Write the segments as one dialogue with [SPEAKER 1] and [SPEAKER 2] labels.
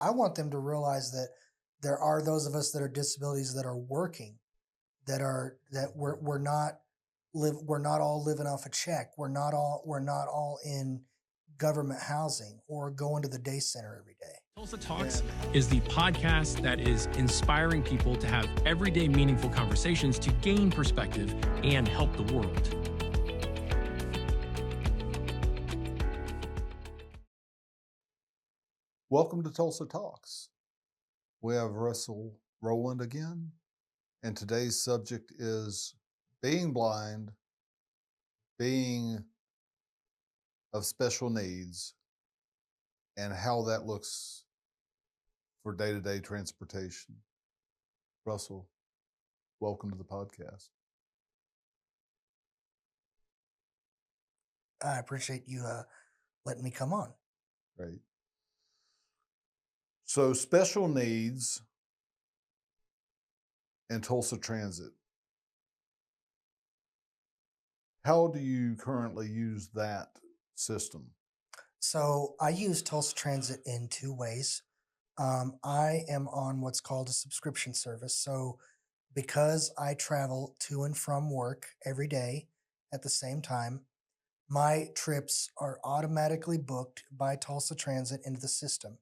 [SPEAKER 1] I want them to realize that there are those of us that are disabilities that are working, that we're not all living off a check. We're not all in government housing or going to the day center every day.
[SPEAKER 2] Tulsa Talks is the podcast that is inspiring people to have everyday meaningful conversations to gain perspective and help the world.
[SPEAKER 3] Welcome to Tulsa Talks. We have Rowland again, and today's subject is being blind, being of special needs, and how that looks for day-to-day transportation. Russell, welcome to the podcast.
[SPEAKER 1] I appreciate you letting me come on.
[SPEAKER 3] Great. So, special needs and Tulsa Transit. How do you currently use that system?
[SPEAKER 1] So I use Tulsa Transit in two ways. I am on what's called a subscription service. So because I travel to and from work every day at the same time, my trips are automatically booked by Tulsa Transit into the system.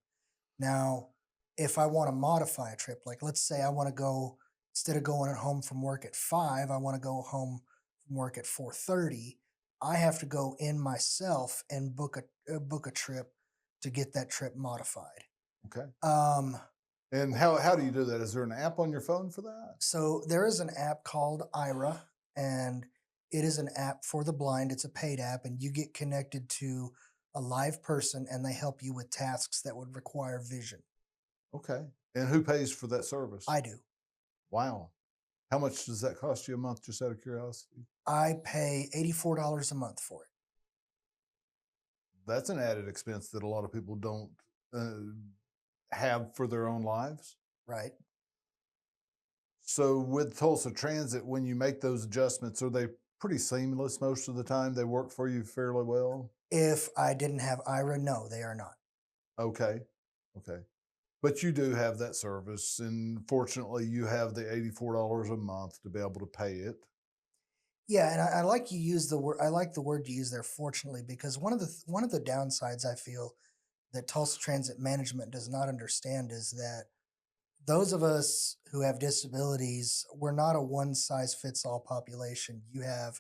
[SPEAKER 1] Now, if I want to modify a trip, like let's say I want to go, instead of going home from work at 5, I want to go home from work at 4:30, I have to go in myself and book a trip to get that trip modified.
[SPEAKER 3] Okay.
[SPEAKER 1] Um,
[SPEAKER 3] And how do you do that? Is there an app on your phone for that?
[SPEAKER 1] so there is an app called IRA, and it is an app for the blind. It's a paid app, and you get connected to a live person, and they help you with tasks that would require vision.
[SPEAKER 3] Okay. And who pays for that service?
[SPEAKER 1] I do.
[SPEAKER 3] Wow. How much does that cost you a month, just out of curiosity?
[SPEAKER 1] I pay $84 a month for it.
[SPEAKER 3] That's an added expense that a lot of people don't have for their own lives.
[SPEAKER 1] Right.
[SPEAKER 3] So with Tulsa Transit, when you make those adjustments, are they pretty seamless most of the time? They work for you fairly well?
[SPEAKER 1] If I didn't have IRA, no, they are not.
[SPEAKER 3] Okay. Okay. But you do have that service, and fortunately, you have the $84 a month to be able to pay it.
[SPEAKER 1] Yeah, and I like you use the word. I like the word you use there. Fortunately, because one of the downsides I feel that Tulsa Transit management does not understand is that those of us who have disabilities, we're not a one size fits all population. You have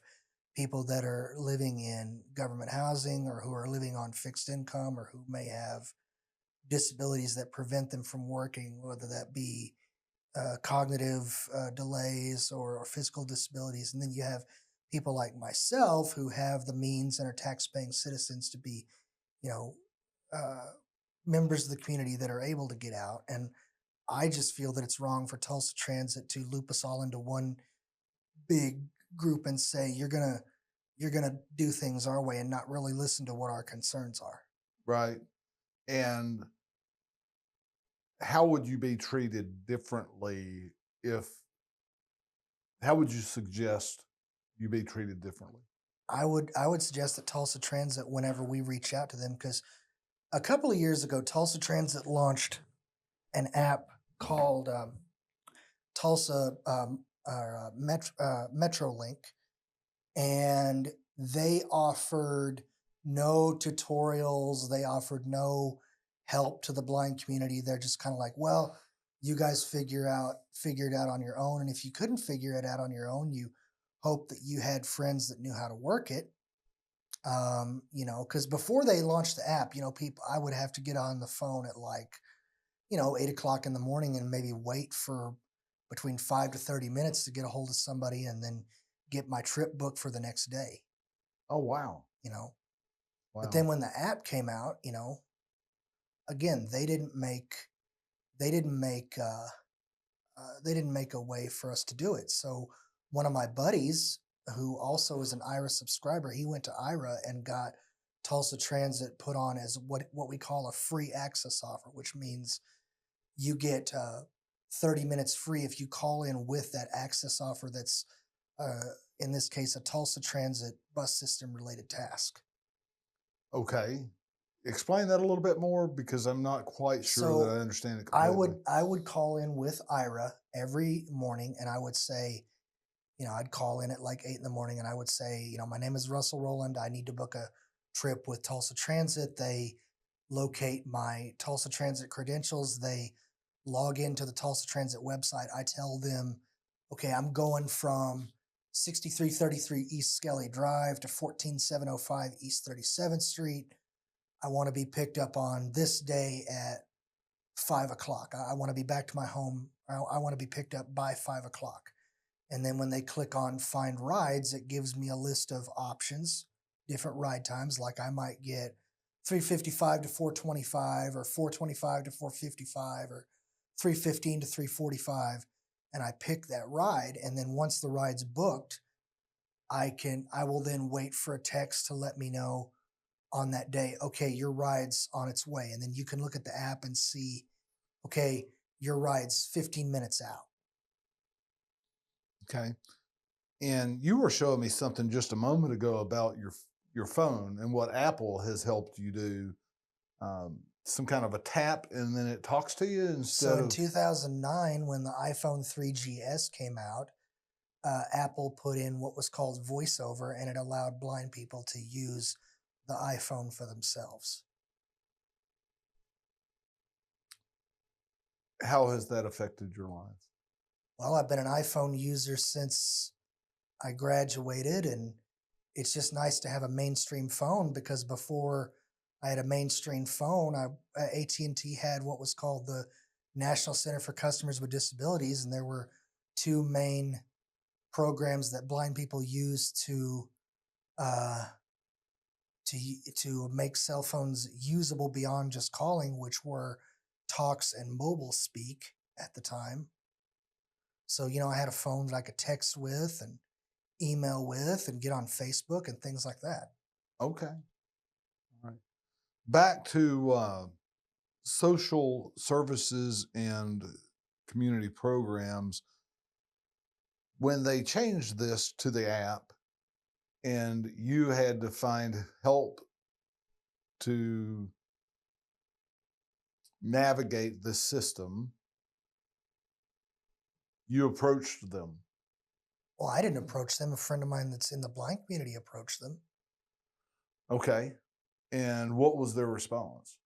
[SPEAKER 1] people that are living in government housing or who are living on fixed income or who may have disabilities that prevent them from working, whether that be cognitive delays or physical disabilities. And then you have people like myself who have the means and are tax-paying citizens to be, you know, uh, members of the community that are able to get out. And I just feel that it's wrong for Tulsa Transit to loop us all into one big group and say you're gonna do things our way and not really listen to what our concerns are.
[SPEAKER 3] Right. And how would you be treated differently if, how would you suggest you be treated differently?
[SPEAKER 1] I would suggest that Tulsa Transit, whenever we reach out to them, because a couple of years ago, Tulsa Transit launched an app called Tulsa MetroLink, and they offered no tutorials. They offered no help to the blind community. They're just kind of like, well, you guys figure it out on your own. And if you couldn't figure it out on your own, you hope that you had friends that knew how to work it. Because before they launched the app, people, I would have to get on the phone at like, 8 o'clock in the morning and maybe wait for between 5 to 30 minutes to get a hold of somebody and then get my trip booked for the next day,
[SPEAKER 3] Oh, wow.
[SPEAKER 1] you know. But then
[SPEAKER 3] Wow.
[SPEAKER 1] when the app came out, again, they didn't make they didn't make a way for us to do it. So one of my buddies, who also is an IRA subscriber, he went to IRA and got Tulsa Transit put on as what we call a free access offer, which means you get 30 minutes free if you call in with that access offer that's in this case a Tulsa Transit bus system related task.
[SPEAKER 3] Okay. explain that a little bit more because I'm not quite sure that I
[SPEAKER 1] So
[SPEAKER 3] understand it
[SPEAKER 1] I
[SPEAKER 3] completely.
[SPEAKER 1] would I would call in with Ira every morning, and I would say, I'd call in at like 8 in the morning, and I would say, my name is Russell Rowland. I need to book a trip with Tulsa Transit. They locate my Tulsa Transit credentials. They log into the Tulsa Transit website. I tell them, okay, I'm going from 6333 East Skelly Drive to 14705 East 37th Street. I want to be picked up on this day at 5 o'clock. I want to be back to my home. I want to be picked up by 5 o'clock. And then when they click on find rides, it gives me a list of options, different ride times. Like I might get 3:55 to 4:25 or 4:25 to 4:55 or 3:15 to 3:45. And I pick that ride. And then once the ride's booked, I will then wait for a text to let me know on that day, okay, your ride's on its way. And then you can look at the app and see, okay, your ride's 15 minutes out.
[SPEAKER 3] Okay. And you were showing me something just a moment ago about your phone and what Apple has helped you do. Some kind of a tap, and then it talks to you
[SPEAKER 1] So
[SPEAKER 3] instead
[SPEAKER 1] in
[SPEAKER 3] of
[SPEAKER 1] 2009, when the iPhone 3GS came out, Apple put in what was called VoiceOver, and it allowed blind people to use the iPhone for themselves.
[SPEAKER 3] how has that affected your life?
[SPEAKER 1] Well, I've been an iPhone user since I graduated, and it's just nice to have a mainstream phone because before I had a mainstream phone, AT&T had what was called the National Center for Customers with Disabilities, and there were two main programs that blind people use uh, to make cell phones usable beyond just calling, which were Talks and Mobile Speak at the time. So I had a phone that I could text with and email with and get on Facebook and things like that.
[SPEAKER 3] Okay. All right. Back to social services and community programs. When they changed this to the app and you had to find help to navigate the system, you approached them.
[SPEAKER 1] Well, I didn't approach them. A friend of mine that's in the blind community approached them.
[SPEAKER 3] Okay. And what was their response?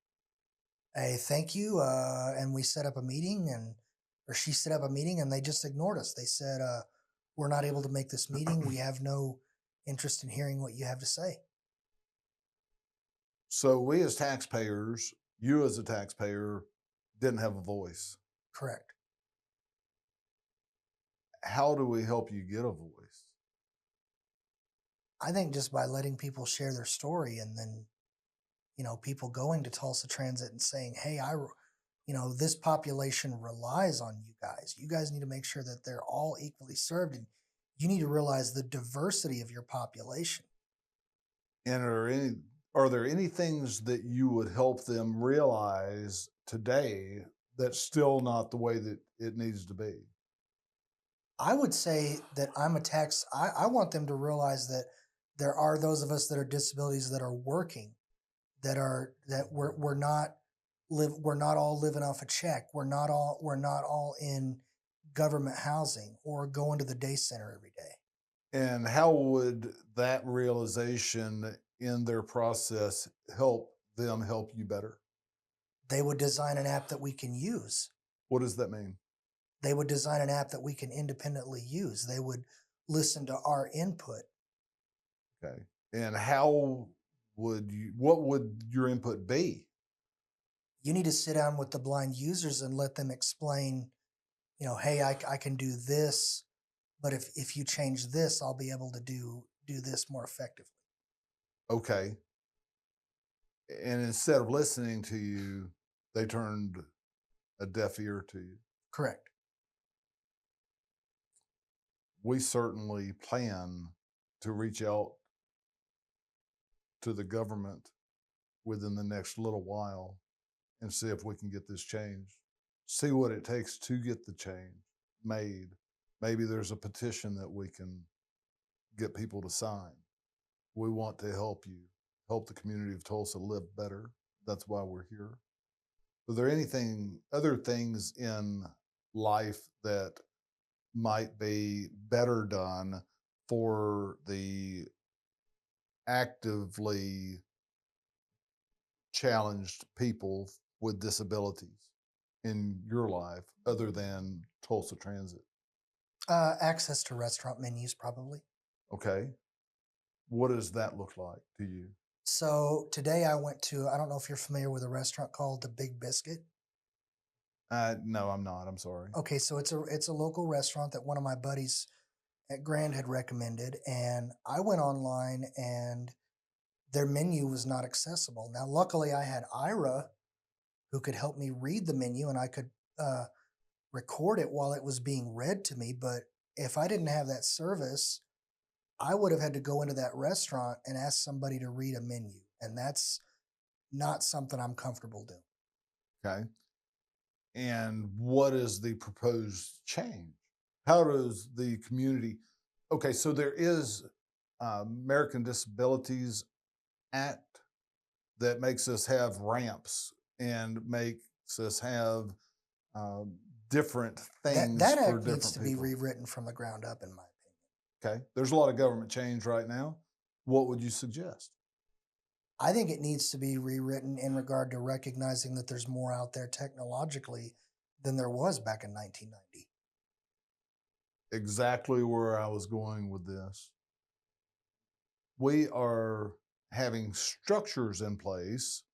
[SPEAKER 1] Hey, thank you. And we set up a meeting, or she set up a meeting, and they just ignored us. They said, we're not able to make this meeting. We have no interest in hearing what you have to say.
[SPEAKER 3] So we as taxpayers, you as a taxpayer, didn't have a voice.
[SPEAKER 1] Correct.
[SPEAKER 3] How do we help you get a voice?
[SPEAKER 1] I think just by letting people share their story, and then, people going to Tulsa Transit and saying, hey, this population relies on you guys. You guys need to make sure that they're all equally served. And you need to realize the diversity of your population.
[SPEAKER 3] And are there any things that you would help them realize today that's still not the way that it needs to be?
[SPEAKER 1] I would say that I want them to realize that there are those of us that are disabilities that are working, that we're not all living off a check. We're not all in government housing or going to the day center every day.
[SPEAKER 3] And how would that realization in their process help them help you better?
[SPEAKER 1] They would design an app that we can use.
[SPEAKER 3] What does that mean?
[SPEAKER 1] They would design an app that we can independently use. They would listen to our input.
[SPEAKER 3] Okay. And what would your input be?
[SPEAKER 1] You need to sit down with the blind users and let them explain, hey, I can do this, but if you change this, I'll be able to do this more effectively.
[SPEAKER 3] Okay. And instead of listening to you, they turned a deaf ear to you.
[SPEAKER 1] Correct.
[SPEAKER 3] We certainly plan to reach out to the government within the next little while and see if we can get this changed. See what it takes to get the change made. Maybe there's a petition that we can get people to sign. We want to help you, help the community of Tulsa live better. That's why we're here. Are there other things in life that might be better done for the actively challenged people with disabilities in your life other than Tulsa Transit?
[SPEAKER 1] Access to restaurant menus, probably.
[SPEAKER 3] Okay. What does that look like to you?
[SPEAKER 1] So today I went to, I don't know if you're familiar with a restaurant called the Big Biscuit.
[SPEAKER 3] No, I'm not. I'm sorry.
[SPEAKER 1] Okay, so it's a local restaurant that one of my buddies at Grand had recommended, and I went online and their menu was not accessible. Now, luckily, I had Ira who could help me read the menu, and I could record it while it was being read to me. But if I didn't have that service, I would have had to go into that restaurant and ask somebody to read a menu, and that's not something I'm comfortable doing.
[SPEAKER 3] Okay. And what is the proposed change? How does the community? Okay, so there is American Disabilities Act that makes us have ramps and makes us have different
[SPEAKER 1] That
[SPEAKER 3] things
[SPEAKER 1] that
[SPEAKER 3] for
[SPEAKER 1] act needs
[SPEAKER 3] different
[SPEAKER 1] to be
[SPEAKER 3] people.
[SPEAKER 1] rewritten from the ground up, in my opinion.
[SPEAKER 3] Okay, there's a lot of government change right now. What would you suggest?
[SPEAKER 1] I think it needs to be rewritten in regard to recognizing that there's more out there technologically than there was back in 1990.
[SPEAKER 3] Exactly where I was going with this. We are having structures in place,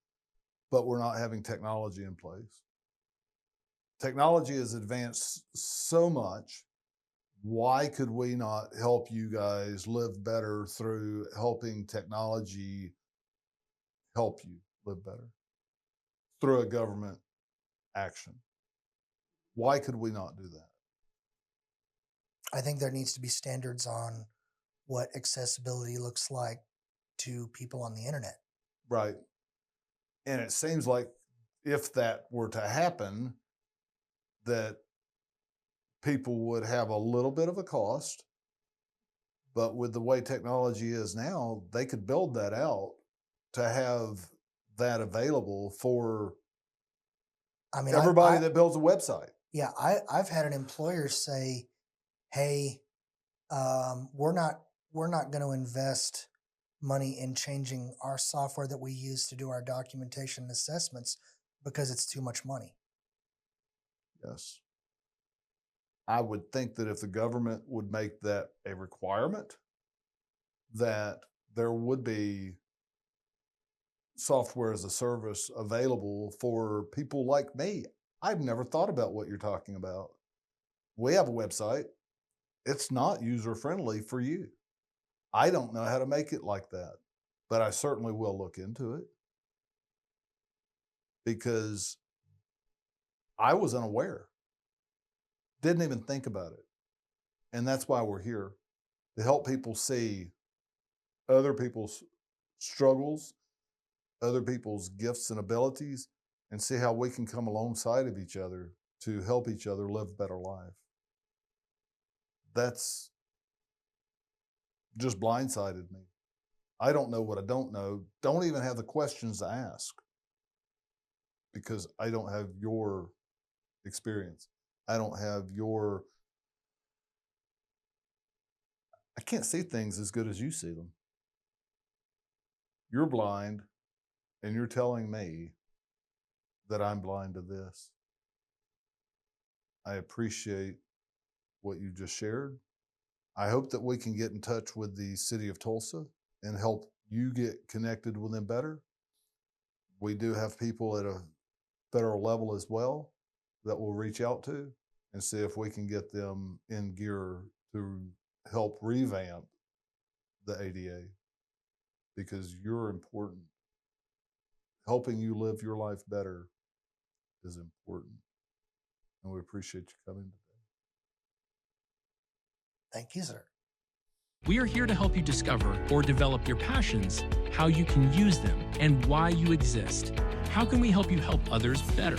[SPEAKER 3] but we're not having technology in place. Technology has advanced so much. Why could we not help you guys live better through helping technology help you live better through a government action? Why could we not do that?
[SPEAKER 1] I think there needs to be standards on what accessibility looks like to people on the internet.
[SPEAKER 3] Right. And it seems like if that were to happen, that people would have a little bit of a cost, but with the way technology is now, they could build that out to have that available for
[SPEAKER 1] I mean,
[SPEAKER 3] everybody that builds a website.
[SPEAKER 1] Yeah, I've had an employer say, "Hey, we're not going to invest money in changing our software that we use to do our documentation and assessments because it's too much money."
[SPEAKER 3] Yes. I would think that if the government would make that a requirement, that there would be software as a service available for people like me. I've never thought about what you're talking about. We have a website. It's not user friendly for you. I don't know how to make it like that, but I certainly will look into it because I was unaware, didn't even think about it. And that's why we're here, to help people see other people's struggles, other people's gifts and abilities, and see how we can come alongside of each other to help each other live a better life. That's just blindsided me. I don't know what I don't know. Don't even have the questions to ask because I don't have your experience. I don't have I can't see things as good as you see them. You're blind and you're telling me that I'm blind to this. I appreciate what you just shared. I hope that we can get in touch with the city of Tulsa and help you get connected with them better. We do have people at a federal level as well that we'll reach out to and see if we can get them in gear to help revamp the ADA because you're important. Helping you live your life better is important. And we appreciate you coming today.
[SPEAKER 1] Thank you, sir.
[SPEAKER 2] We are here to help you discover or develop your passions, how you can use them, and why you exist. How can we help you help others better?